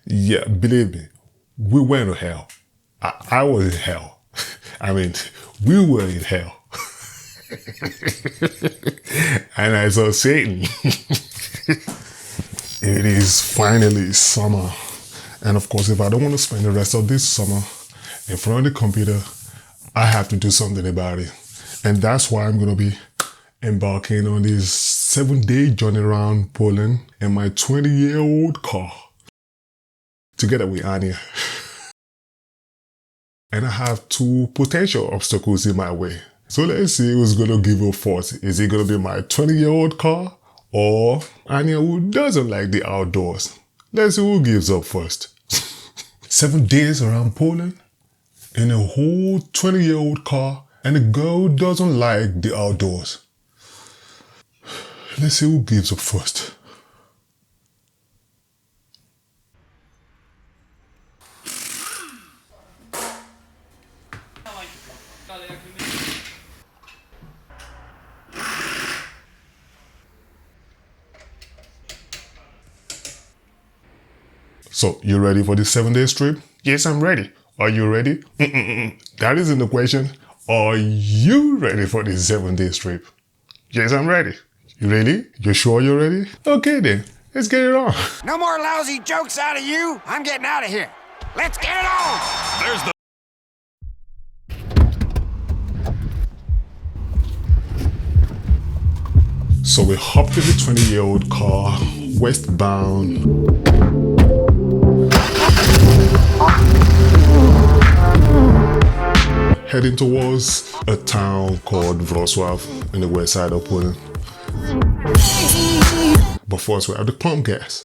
Yeah, believe me, we went to hell. I was in hell. I mean, we were in hell. And I saw Satan. It is finally summer. And of course, if I don't want to spend the rest of this summer in front of the computer, I have to do something about it. And that's why I'm going to be embarking on this 7-day journey around Poland in my 20-year-old car, together with Anya. And I have 2 potential obstacles in my way. So let's see who's going to give up first. Is it going to be my 20-year-old car or Anya, who doesn't like the outdoors? Let's see who gives up first. 7 days around Poland in a whole 20-year-old car, and the girl doesn't like the outdoors. Let's see who gives up first. So, you ready for this 7-day trip? Yes, I'm ready. Are you ready? That isn't the question. Are you ready for this 7-day trip? Yes, I'm ready. You ready? You sure you're ready? Okay then, let's get it on. No more lousy jokes out of you. I'm getting out of here. Let's get it on. There's the... So we hopped in the 20-year-old car, westbound. Heading towards a town called Wrocław in the west side of Poland. But first we have to pump gas.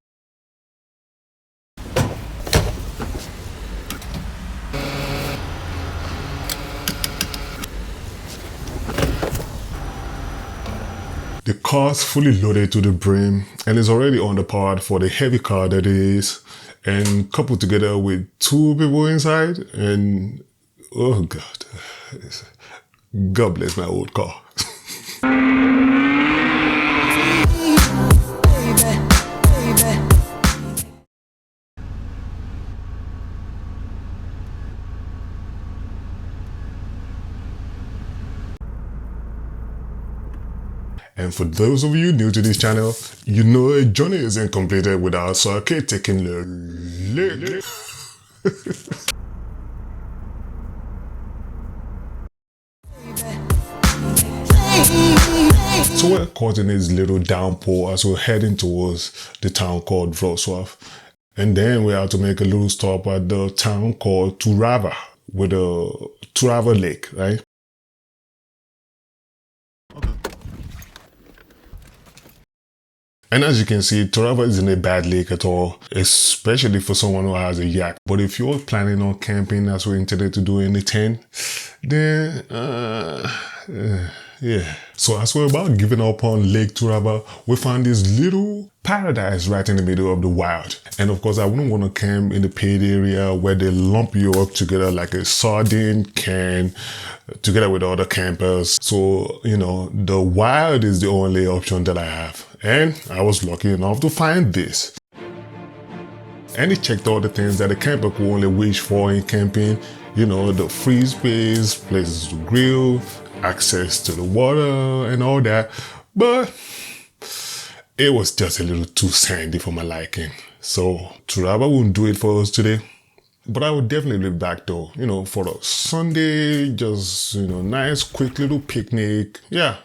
The car's fully loaded to the brim and is already underpowered for the heavy car that it is, and coupled together with 2 people inside, and oh God, God bless my old car. And for those of you new to this channel, you know a journey isn't completed without circuit taking the lead. So we're caught in this little downpour as we're heading towards the town called Wrocław. And then we have to make a little stop at the town called Turawa, with a Turawa lake, right? Okay. And as you can see, Turawa isn't a bad lake at all, especially for someone who has a yacht. But if you're planning on camping as we intended to do in the tent, then, yeah. So as we're about giving up on Lake Turawa, we found this little paradise right in the middle of the wild. And of course, I wouldn't want to camp in the paid area where they lump you up together like a sardine can, together with other campers. So, you know, the wild is the only option that I have. And I was lucky enough to find this. And it checked all the things that a camper could only wish for in camping. You know, the free space, places to grill, access to the water and all that. But it was just a little too sandy for my liking. So Turawa wouldn't do it for us today. But I would definitely be back though, you know, for a Sunday, just, you know, nice, quick little picnic. Yeah,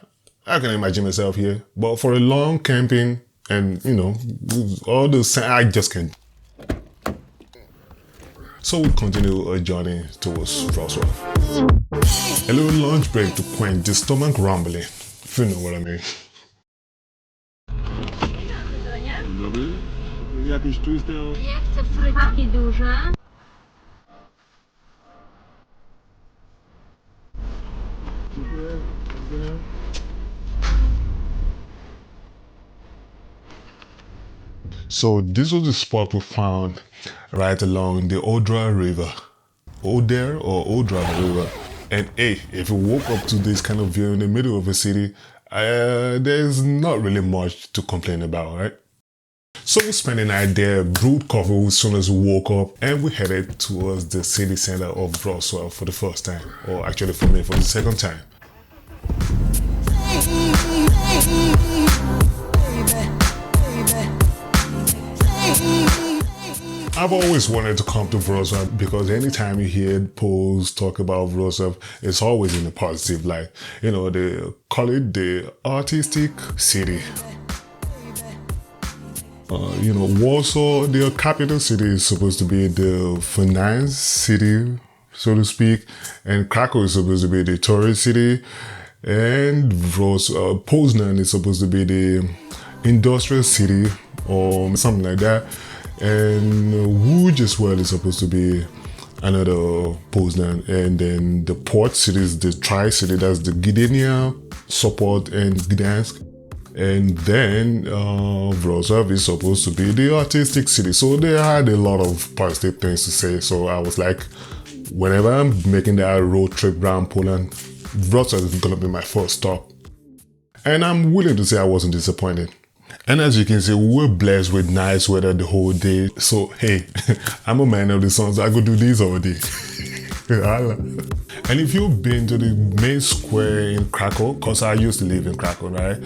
I can imagine myself here. But for a long camping and, you know, all the sand, I just can't. So we continue our journey towards Wrocław. A little lunch break to quench the stomach rumbling, if you know what I mean. Dobry. Jakieś twisty? Ja chcę frytki duże. So this was the spot we found right along the Odra River. Oder or Odra River. And hey, if you woke up to this kind of view in the middle of a city, there's not really much to complain about, right? So we spent the night there, brewed coffee as soon as we woke up, and we headed towards the city center of Wrocław for the first time, or actually for me for the second time. I've always wanted to come to Wrocław because anytime you hear posts talk about Wrocław, it's always in a positive light. You know, they call it the artistic city. You know, Warsaw, the capital city, is supposed to be the finance city, so to speak, and Krakow is supposed to be the tourist city, and Poznan is supposed to be the industrial city or something like that. And Łódź as well is supposed to be another Poznan, and then the port cities, the tri-city, that's the Gdynia, Sopot, and Gdansk, and then Wrocław is supposed to be the artistic city. So they had a lot of positive things to say. So I was like, whenever I'm making that road trip around Poland, Wrocław is gonna be my first stop, and I'm willing to say I wasn't disappointed. And as you can see, we were blessed with nice weather the whole day. So, hey, I'm a man of the sun, so I could do this all day. And if you've been to the main square in Krakow, because I used to live in Krakow, right?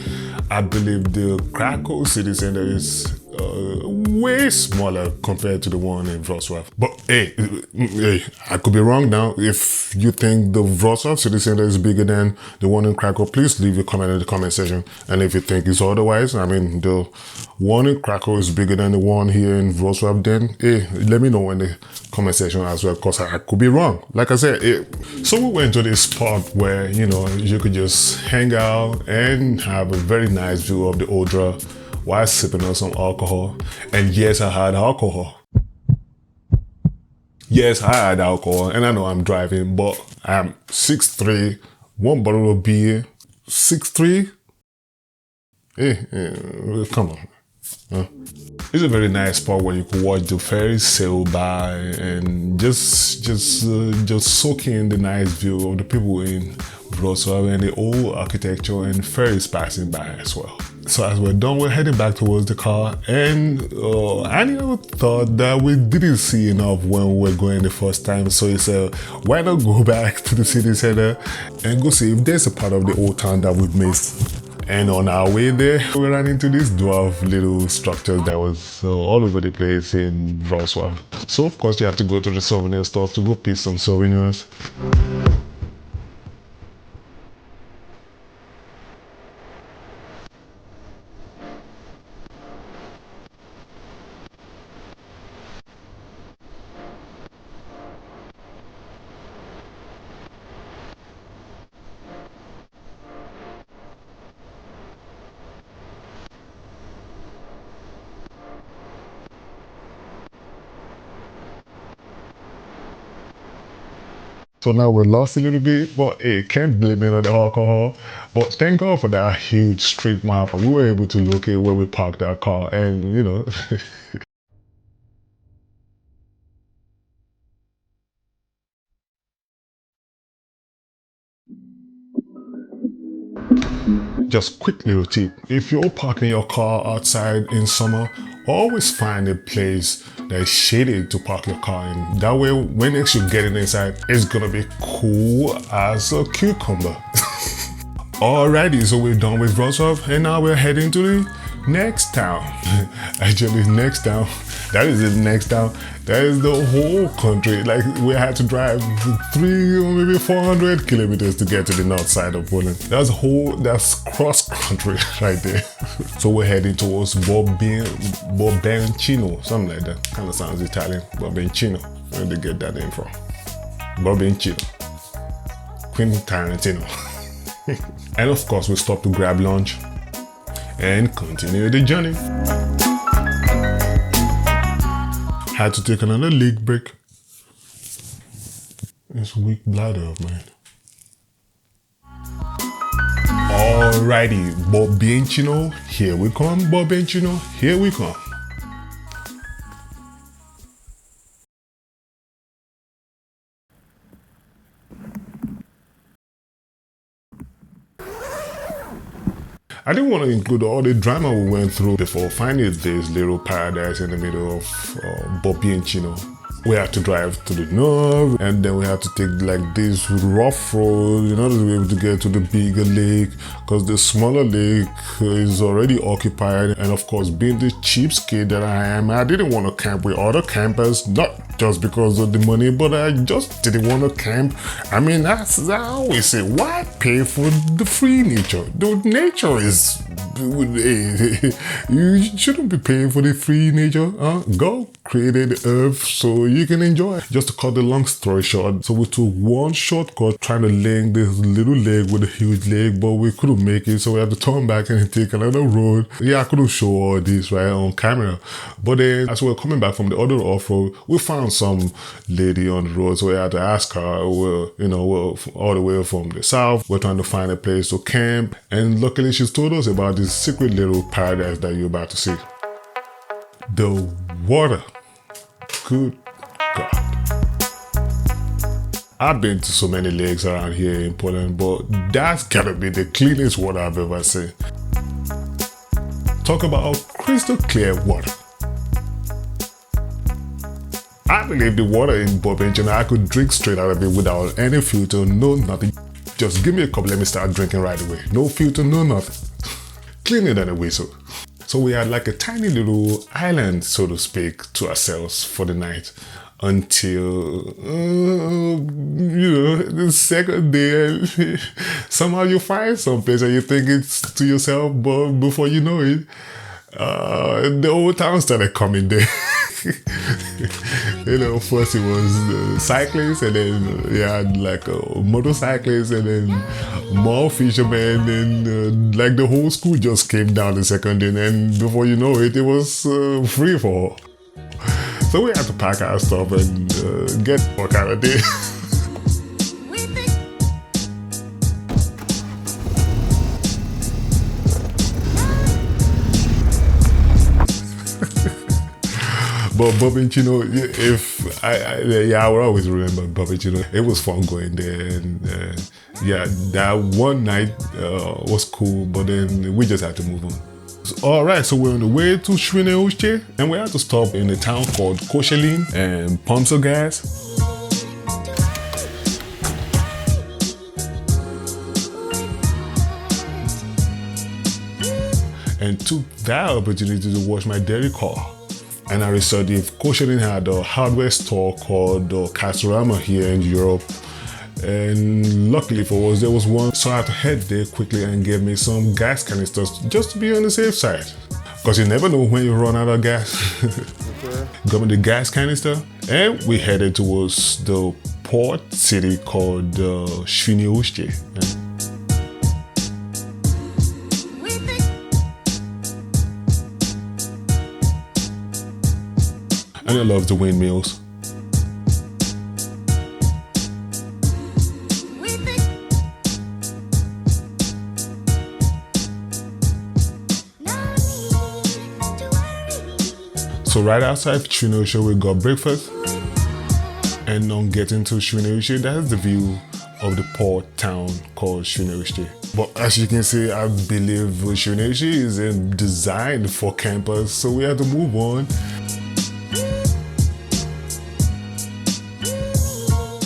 I believe the Krakow city center is way smaller compared to the one in Wrocław. But hey, I could be wrong now. If you think the Wrocław city center is bigger than the one in Krakow, please leave a comment in the comment section. And if you think it's otherwise, I mean, the one in Krakow is bigger than the one here in Wrocław, then hey, let me know in the comment section as well, because I could be wrong. Like I said, so we went to this spot where, you know, you could just hang out and have a very nice view of the Odra while sipping on some alcohol. And yes, I had alcohol. Yes, I had alcohol, and I know I'm driving, but I'm 6'3", one bottle of beer, 6'3". Come on. It's a very nice spot where you could watch the ferry sail by and just soak in the nice view of the people in Wrocław and the old architecture and ferries passing by as well. So as we're done, we're heading back towards the car, and I never thought that we didn't see enough when we were going the first time. So he said, why not go back to the city center and go see if there's a part of the old town that we've missed. And on our way there, we ran into these dwarf little structures that was all over the place in Wrocław. So of course you have to go to the souvenir store to go pick some souvenirs. So now we're lost a little bit, but hey, can't blame it on the alcohol. But thank God for that huge street map. We were able to locate where we parked our car, and you know. Just quick little tip, if you're parking your car outside in summer, always find a place that is shaded to park your car in. That way, when next you're getting inside, it's gonna be cool as a cucumber. Alrighty, so we're done with Wrocław, and now we're heading to the next town. Actually, next town, that is the next town. That is the whole country. Like, we had to drive 300 or maybe 400 kilometers to get to the north side of Poland. That's cross country right there. So we're heading towards Bobino, something like that. Kind of sounds Italian. Bobino. Where did they get that name from? Bobino. Quentin Tarantino. And of course, we stopped to grab lunch and continue the journey. Had to take another leg break. This weak bladder of mine. Alrighty, Bobino, here we come. Bobino, here we come. I didn't want to include all the drama we went through before finding this little paradise in the middle of Bobino. We had to drive to the north, and then we had to take like this rough road in order to be able to get to the bigger lake, because the smaller lake is already occupied. And of course, being the cheapskate that I am, I didn't want to camp with other campers, not just because of the money, but I just didn't want to camp. I mean, as I always say, why pay for the free nature? The nature is, you shouldn't be paying for the free nature. God created the earth so you can enjoy it. Just to cut the long story short, so we took one shortcut trying to link this little lake with a huge lake, but we couldn't make it, so we had to turn back and take another road. Yeah, I couldn't show all this right on camera, but then as we were coming back from the other off-road, we found some lady on the road, so we had to ask her. We're all the way from the south. We're trying to find a place to camp, and luckily she's told us about this secret little paradise that you're about to see. The water. Good God. I've been to so many lakes around here in Poland, but that's gotta be the cleanest water I've ever seen. Talk about crystal clear water. I believe the water in Bobino, I could drink straight out of it without any filter, no nothing. Just give me a cup, let me start drinking right away. No filter, no nothing. Cleaner than a whistle. So we had like a tiny little island, so to speak, to ourselves for the night until, the second day. Somehow you find some place and you think it's to yourself, but before you know it, the whole town started coming there. First it was cyclists, and then you had like motorcyclists, and then more fishermen, and like the whole school just came down the second day, and before you know it, it was free for all. So we had to pack our stuff and get what kind of day. But Bobino, I will always remember Bobino. It was fun going there, and that one night was cool, but then we just had to move on. All right, so we're on the way to Świnoujście, and we had to stop in a town called Koszalin and pump some gas. And took that opportunity to wash my dirty car. And I researched if Koszalin had a hardware store called Castorama here in Europe. And luckily for us, there was one. So I had to head there quickly and get me some gas canisters just to be on the safe side. Because you never know when you run out of gas. Got me the gas canister, and we headed towards the port city called Świnoujście. And I love the windmills. So right outside Świnoujście, we got breakfast. And on getting to Świnoujście, that's the view of the port town called Świnoujście. But as you can see, I believe Świnoujście isn't designed for campers, so we had to move on.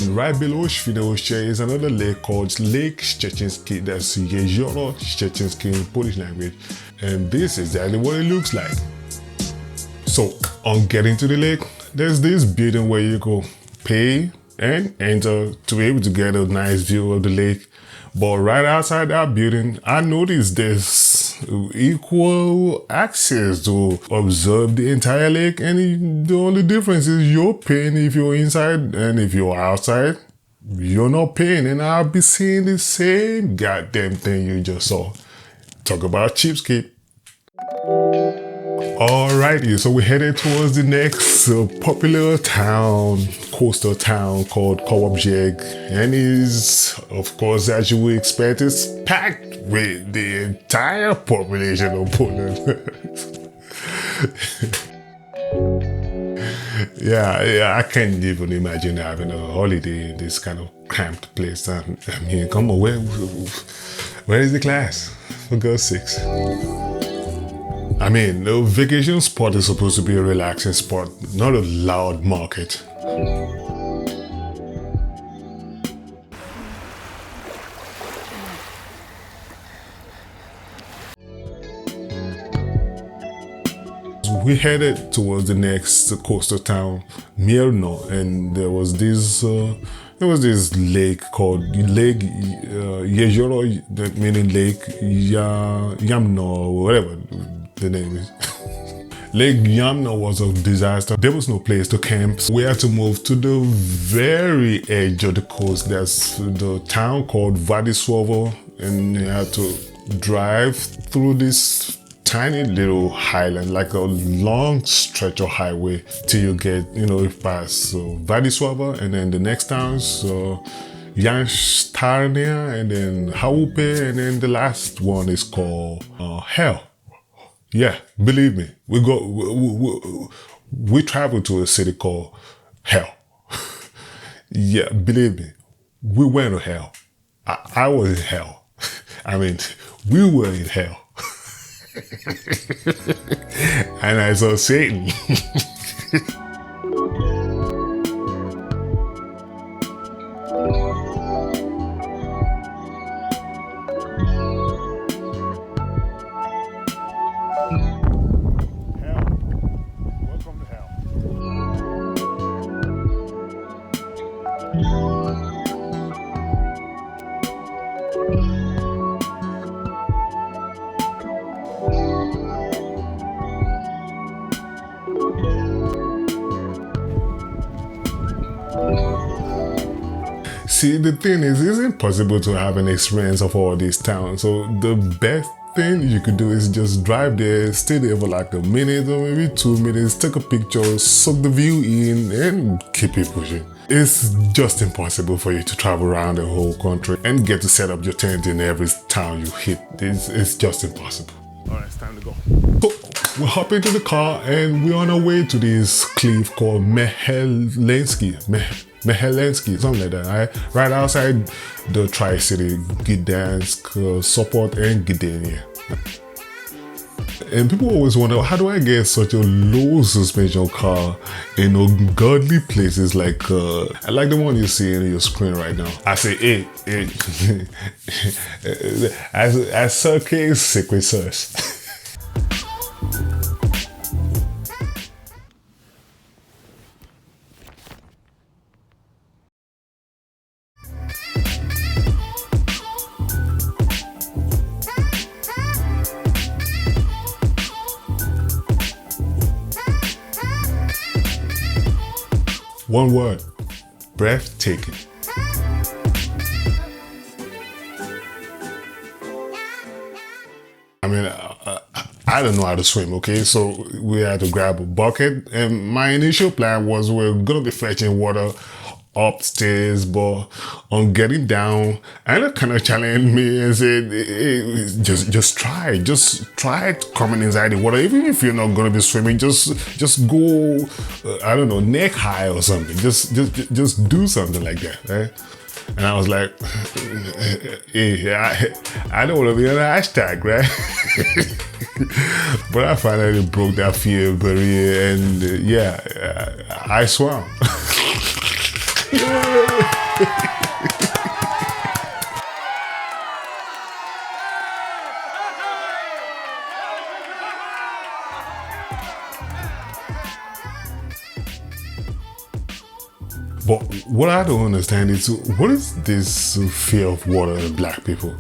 Right below Świnoujście is another lake called Lake Szczeciński. That's Jezioro Szczeciński in Polish language. And this is exactly what it looks like. So on getting to the lake, there's this building where you go pay and enter to be able to get a nice view of the lake. But right outside that building, I noticed there's equal access to observe the entire lake, and the only difference is you're paying if you're inside, and if you're outside, you're not paying, and I'll be seeing the same goddamn thing you just saw. Talk about cheapskate. Alrighty, so we're headed towards the next popular town, coastal town called Kołobrzeg, and is, of course, as you would expect, it's packed with the entire population of Poland. Yeah, I can't even imagine having a holiday in this kind of cramped place. I mean, come on, where is the class? for God's sakes. I mean, the vacation spot is supposed to be a relaxing spot, not a loud market. We headed towards the next coastal town, Mielno, and there was this lake called Lake Jezero, meaning Lake Yamno, or whatever the name is. Lake Yamno was a disaster. There was no place to camp. So we had to move to the very edge of the coast. There's the town called Władysław, and you had to drive through this tiny little highland, like a long stretch of highway till you get, past Władysław, and then the next towns, Janstarnia, and then Chaupy, and then the last one is called Hell. Yeah, believe me, we traveled to a city called Hell. Yeah, believe me, we went to hell. I was in hell. I mean, we were in hell. And I saw Satan. Welcome to hell. See, the thing is, it's impossible to have an experience of all these towns. So the best thing you could do is just drive there, stay there for like a minute or maybe 2 minutes, take a picture, soak the view in, and keep it pushing. It's just impossible for you to travel around the whole country and get to set up your tent in every town you hit. It's just impossible. All right, it's time to go. So we hop into the car and we're on our way to this cliff called Mechelinki, something like that, right outside the Tri-City, Gdansk, Sopot, and Gdynia. And people always wonder, how do I get such a low suspension car in ungodly places like the one you see in your screen right now? I say, hey, I circle sequences. One word, breathtaking. I mean, I don't know how to swim, okay? So we had to grab a bucket, and my initial plan was we're gonna be fetching water upstairs, but on getting down, Anna kind of challenged me and said, hey, just try coming inside the water. Even if you're not gonna be swimming, just go, I don't know, neck high or something. Just do something like that, right? And I was like, hey, I don't want to be on the hashtag, right? But I finally broke that fear barrier, and yeah, I swam. But what I don't understand is, what is this fear of water in black people?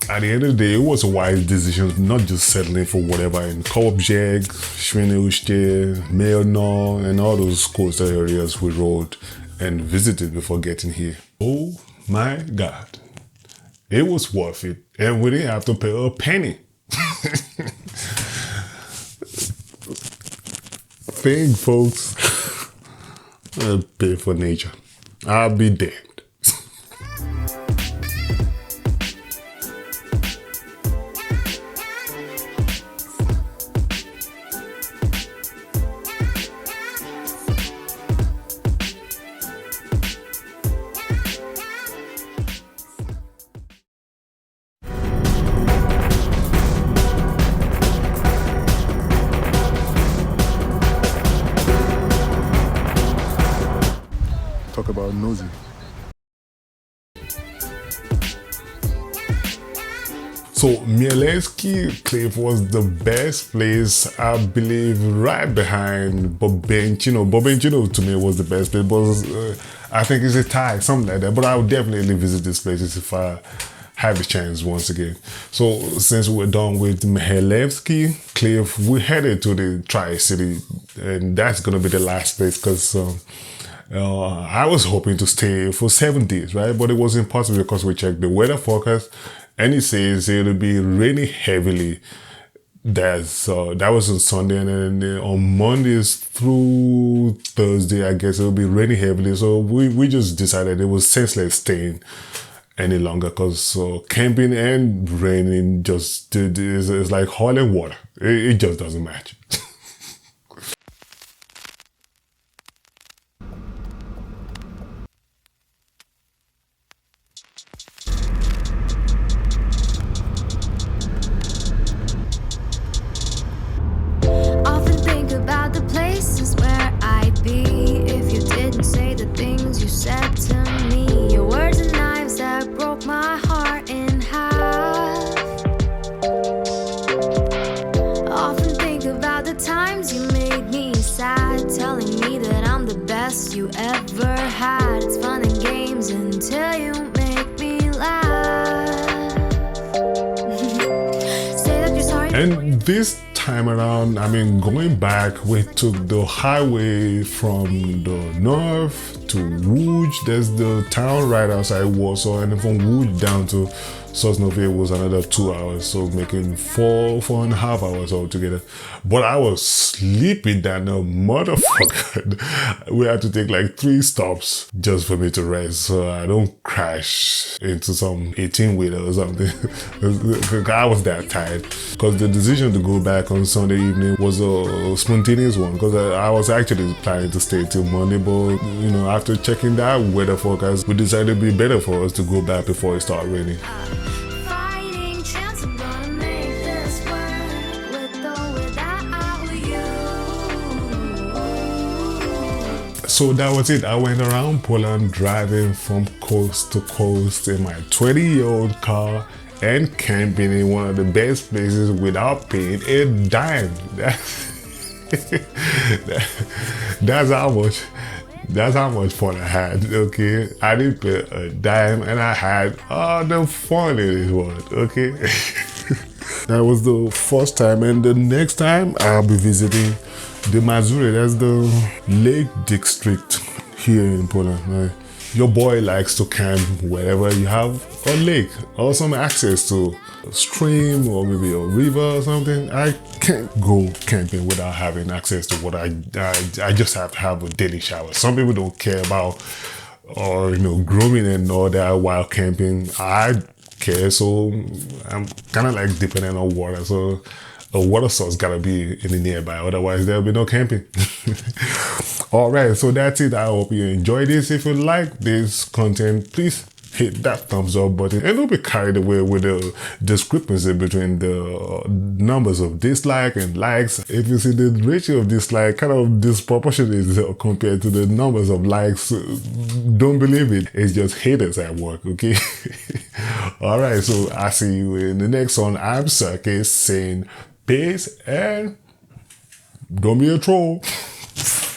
At the end of the day, it was a wise decision not just settling for whatever in Kołobrzeg, Świnoujście, Mielno, and all those coastal areas we rode and visited before getting here. Oh my God, it was worth it, and we didn't have to pay a penny. Thing, folks, I'll pay for nature. I'll be damned. talk about nosy. So Mechelinki Cliff was the best place, I believe, right behind Bobino. Bobino to me was the best place, but I think it's a tie, something like that. But I would definitely visit this place if I have a chance once again. So since we're done with Mechelinki Cliff, we headed to the Tri-City, and that's gonna be the last place because I was hoping to stay for 7 days, right? But it was impossible because we checked the weather forecast and it says it'll be raining heavily. That was on Sunday, and then on Mondays through Thursday, I guess it'll be raining heavily. So we just decided it was senseless staying any longer because camping and raining just is like oil and water. It just doesn't match. Often think about the places where I'd be if you didn't say the things you said to me. Your words and knives that broke my heart in half. Often think about the times you made me sad, telling me that I'm the best you ever had. It's fun and games until you make me laugh. Say that you're sorry. And this time around, I mean, going back, we took the highway from the north to Rouge. There's the town right outside Warsaw, and then from Rouge down to Sosnowiec was another 2 hours, so making 4.5 hours altogether. But I was sleepy than a motherfucker. We had to take like 3 stops just for me to rest, so I don't crash into some 18-wheeler or something. I was that tired. Because the decision to go back on Sunday evening was a spontaneous one, because I was actually planning to stay till Monday, but you know, after checking that weather forecast, we decided it'd be better for us to go back before it started raining. Fighting chance, I'm gonna make this work with or without you. So that was it. I went around Poland driving from coast to coast in my 20-year-old car and camping in one of the best places without paying a dime. That's how much fun I had, okay? I didn't pay a dime and I had all the fun in this world, okay? That was the first time, and the next time I'll be visiting the Mazury. That's the Lake District here in Poland, right? Your boy likes to camp wherever you have a lake or some access to a stream or maybe a river or something. I can't go camping without having access to what I just have to have a daily shower. Some people don't care about grooming and all that while camping. I care, so I'm kind of like dependent on water. So a water source gotta be in the nearby, otherwise there'll be no camping. All right, so that's it. I hope you enjoyed this. If you like this content, please hit that thumbs up button and don't be carried away with the discrepancy between the numbers of dislike and likes. If you see the ratio of dislike kind of disproportionate compared to the numbers of likes, don't believe it. It's just haters at work, okay? All right, so I'll see you in the next one. I'm Circus saying peace and don't be a troll.